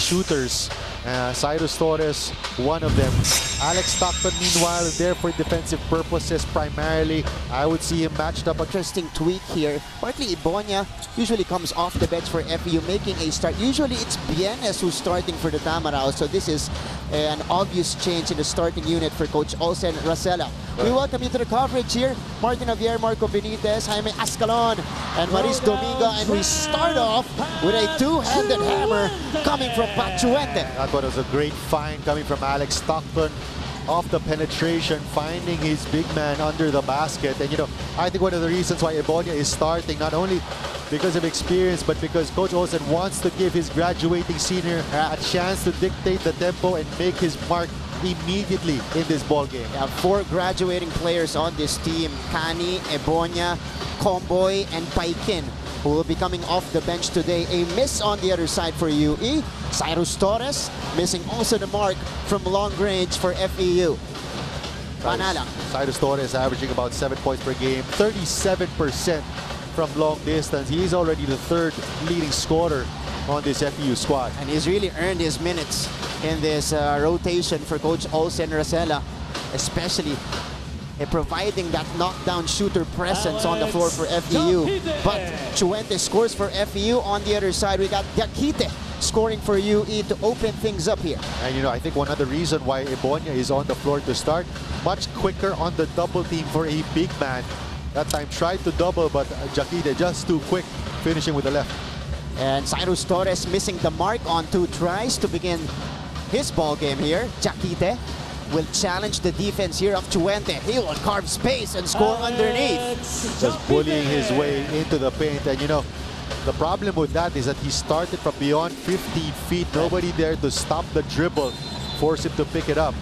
shooters. Cyrus Torres, one of them. Alex Stockton, meanwhile, there for defensive purposes primarily. I would see him matched up. Interesting tweak here. Partly Ibonia usually comes off the bench for FEU, making a start. Usually it's Bienes who's starting for the Tamaraw, so this is an obvious change in the starting unit for Coach Olsen Racela. We welcome you to the coverage here. Martin Javier, Marco Benitez, Jaime Ascalon, and Maris Domingo. And we start off with a two-handed hammer coming from Pachuente. That one was a great find coming from Alex Stockton. Off the penetration, finding his big man under the basket. And, you know, I think one of the reasons why Ibonia is starting, not only because of experience, but because Coach Olsen wants to give his graduating senior a chance to dictate the tempo and make his mark immediately in this ball game. We have 4 graduating players on this team: Kani, Ibonia, Comboy, and Paikin, who will be coming off the bench today. A miss on the other side for UE. Cyrus Torres missing also the mark from long range for FEU. Panalang. Cyrus Torres averaging about 7 points per game, 37% from long distance. He's already the 3rd leading scorer on this FEU squad. And he's really earned his minutes in this rotation for Coach Olsen Racela, especially providing that knockdown shooter presence on the floor for FEU. But Chuente scores for FEU. On the other side, we got Diakite scoring for UE to open things up here. And, you know, I think one other reason why Ibonia is on the floor to start, much quicker on the double team for a big man. That time tried to double, but Diakite just too quick, finishing with the left. And Cyrus Torres missing the mark on 2 tries to begin his ball game here. Diakite will challenge the defense here of Chuente. He will carve space and score underneath. Just bullying his way into the paint. And, you know, the problem with that is that he started from beyond 15 feet. Nobody there to stop the dribble, force him to pick it up.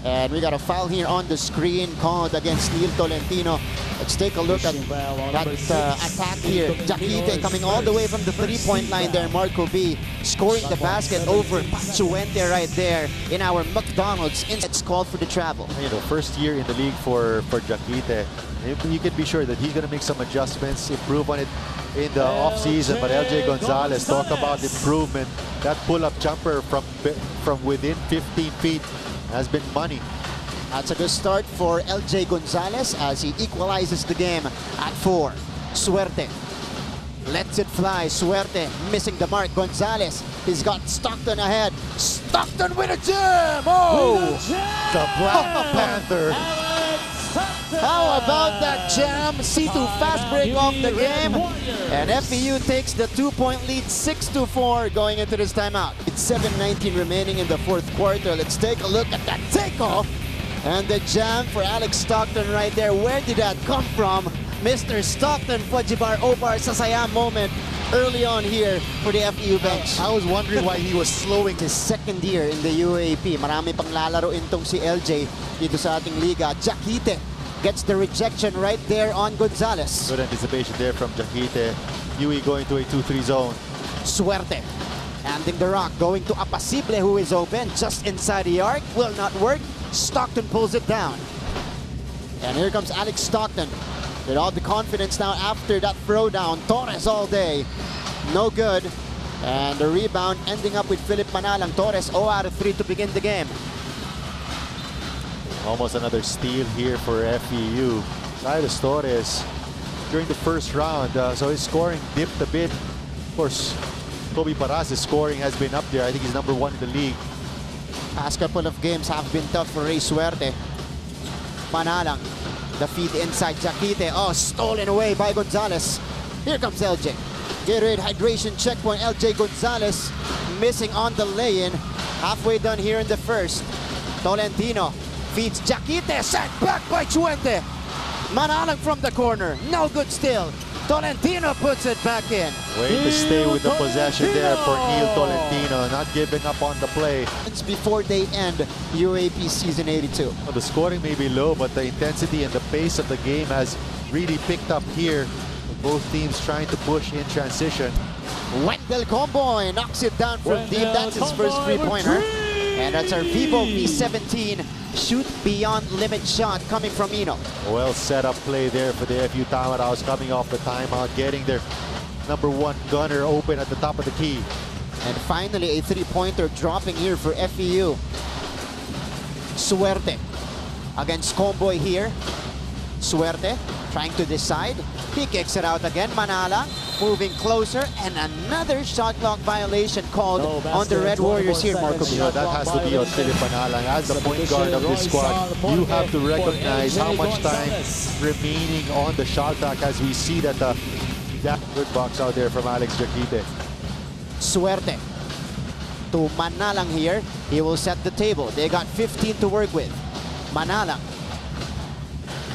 And we got a foul here on the screen called against Neil Tolentino. Let's take a look at that attack here. Diakite coming all the way from the 3-point line there. Marco B scoring the basket over Pachuente right there in our McDonald's. It's called for the travel. You know, first year in the league for Diakite. You can be sure that he's going to make some adjustments, improve on it in the offseason. But LJ Gonzalez, talk about improvement. That pull-up jumper from within 15 feet has been money. That's a good start for LJ Gonzalez as he equalizes the game at 4. Suerte lets it fly. Suerte missing the mark. Gonzalez, he's got Stockton ahead. Stockton with a jam! Oh! The Black Panther. How about that jam? C2 fast break off the game. And FEU takes the 2-point lead, 6-4 going into this timeout. It's 7:19 remaining in the 4th quarter. Let's take a look at that takeoff. And the jam for Alex Stockton right there. Where did that come from? Mr. Stockton, Fujibar Obar Sasayam moment early on here for the FEU bench. I was wondering why he was slowing. His 2nd year in the UAAP. Marami pang lalaro itong si LJ dito sa ating liga. Diakite gets the rejection right there on Gonzalez. Good anticipation there from Diakite. UE going to a 2-3 zone. Suerte handing the rock, going to Apasible, who is open just inside the arc. Will not work. Stockton pulls it down. And here comes Alex Stockton with all the confidence now after that throwdown. Torres all day. No good. And the rebound ending up with Philip Manalang. Torres 0 out of 3 to begin the game. Almost another steal here for FEU. Cyrus Torres during the first round, so his scoring dipped a bit. Of course, Kobe Paraz's scoring has been up there. I think he's #1 in the league. Past couple of games have been tough for Ray Suerte. Manalang, the feed inside Diakite. Oh, stolen away by Gonzalez. Here comes LJ. Gatorade hydration checkpoint. LJ Gonzalez missing on the lay-in. Halfway done here in the first. Tolentino feeds Diakite. Sent back by Chuente. Manalang from the corner. No good still. Tolentino puts it back in. Way to stay with the possession there for Neil Tolentino, not giving up on the play. It's before they end UAAP season 82. Well, the scoring may be low, but the intensity and the pace of the game has really picked up here. Both teams trying to push in transition. Wendell Comboy knocks it down from deep. That's his first 3-pointer. And that's our Vivo V17 shoot beyond limit shot coming from Eno. Well set up play there for the FEU Tamaraws coming off the timeout, getting their #1 gunner open at the top of the key. And finally, a three-pointer dropping here for FEU. Suerte against Comboy here. Suerte trying to decide. He kicks it out again. Manala moving closer, and another shot clock violation called on the Red Warriors here, Marco. You know, that has to be on Philip Manalang. As the point guard of this squad, you have to recognize how much time remaining on the shot clock as we see that that good box out there from Alex Jaquite. Suerte to Manalang here. He will set the table. They got 15 to work with. Manalang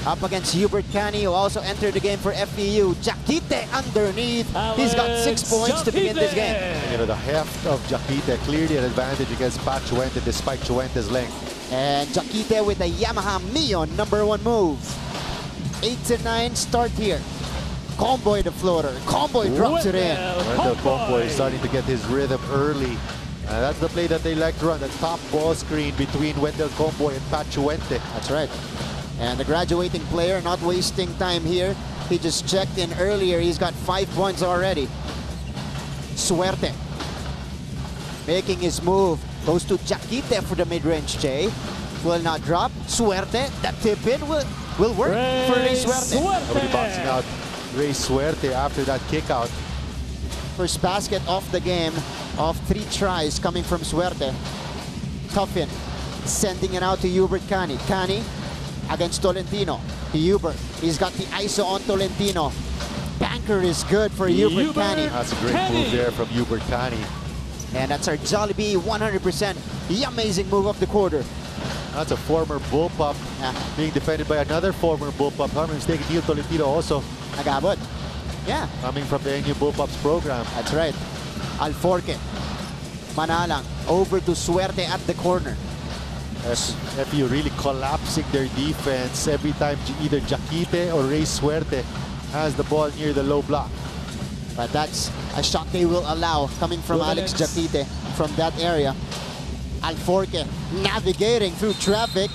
up against Hubert Cani, who also entered the game for FEU. Jaquite underneath. He's got 6 points to begin this game. And, you know, the heft of Jaquite clearly an advantage against Pat Chuente despite Chuente's length. And Jaquite with a Yamaha Mion #1 move. 8-9 start here. Comboy the floater. Comboy drops it in. Wendell Comboy is starting to get his rhythm early. That's the play that they like to run, the top ball screen between Wendell Comboy and Pat Chuente. That's right. And the graduating player not wasting time here. He just checked in earlier. He's got 5 points already. Suerte making his move. Goes to Jaquite for the mid-range, Jay. Will not drop. Suerte, that tip-in will work for Ray Suerte. Nobody boxing out Ray Suerte after that kick out. First basket of the game of 3 tries coming from Suerte. Tuffin sending it out to Hubert Cani. Cani against Tolentino. Hubert, he's got the ISO on Tolentino. Banker is good for Hubert Cani. That's a great move there from Hubert Cani. And that's our Jollibee 100%. The amazing move of the quarter. That's a former bullpup being defended by another former bullpup. If I'm not mistaken, Neil Tolentino also. Agabot. Yeah. Coming from the NU Bullpups program. That's right. Alforque. Manalang over to Suerte at the corner. FEU really collapsing their defense every time either Jaquite or Ray Suerte has the ball near the low block. But that's a shot they will allow coming from Alex Jaquite from that area. Alforque navigating through traffic.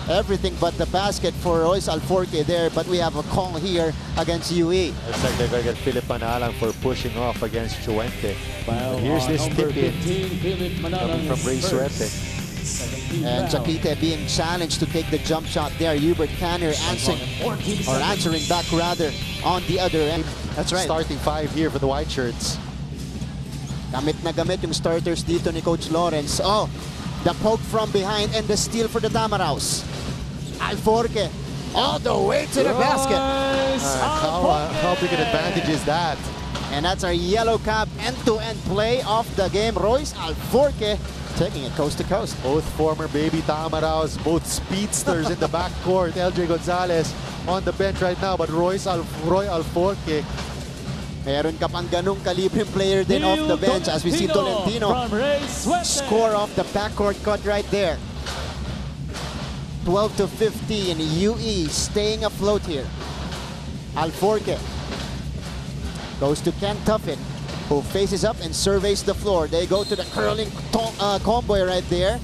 Everything but the basket for Royce Alforque there, but we have a call here against UE. Looks like they're going to get Philip Manalang for pushing off against Chuente. Here's this tip-in coming from Ray Suerte. And Jaquite being challenged to take the jump shot there. Hubert Canner answering back rather on the other end. That's right. Starting 5 here for the White Shirts. Gamit na gamit yung starters dito ni Coach Lawrence. Oh, the poke from behind and the steal for the Tamaraws. Alforque all the way to the basket. How big an advantage is that? And that's our yellow cap end-to-end play of the game. Royce Alforque taking it coast to coast. Both former baby Tamaraws, both speedsters in the backcourt. LJ Gonzalez on the bench right now, but Roy Alforque. Meron ka pang ganung kalibreng player din off the bench as we see Tolentino score off the backcourt cut right there. 12-15, UE staying afloat here. Alforque goes to Ken Tuffin, who faces up and surveys the floor. They go to the curling Comboy right there.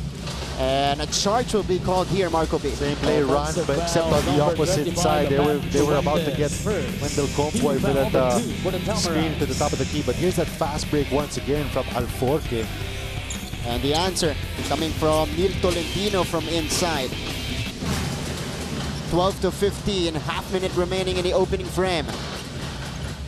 And a charge will be called here, Marco B. Same play run, but except on the opposite side. They were about to get Wendell Comboy for that screen to the top of the key. But here's that fast break once again from Alforque. And the answer coming from Neil Tolentino from inside. 12-15, half-minute remaining in the opening frame.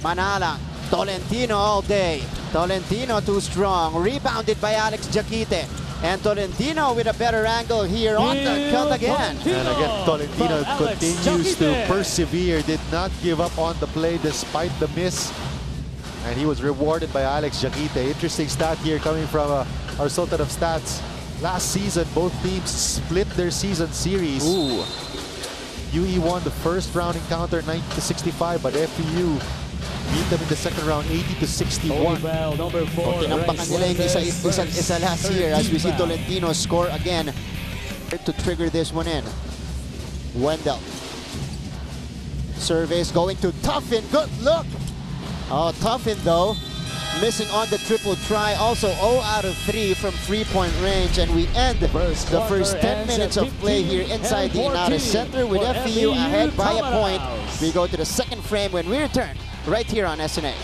Manala, Tolentino all day. Tolentino too strong, rebounded by Alex Jaquite. And Tolentino with a better angle here on the cut again. And again, Tolentino continues to persevere, did not give up on the play despite the miss. And he was rewarded by Alex Jaquite. Interesting stat here coming from our Sultan of Stats. Last season, both teams split their season series. Ooh. UE won the first round encounter 90-65, but FEU beat them in the second round 80-61. Tinambakan nila yung isa last year as we see Tolentino score again to trigger this one in. Wendell. Surveys going to Tuffin. Good look. Oh, Tuffin though, missing on the triple try. Also 0 out of 3 from 3-point range. And we end the first 10 minutes of play here inside the Inares Center with FEU ahead by a point. We go to the second frame when we return right here on SNA.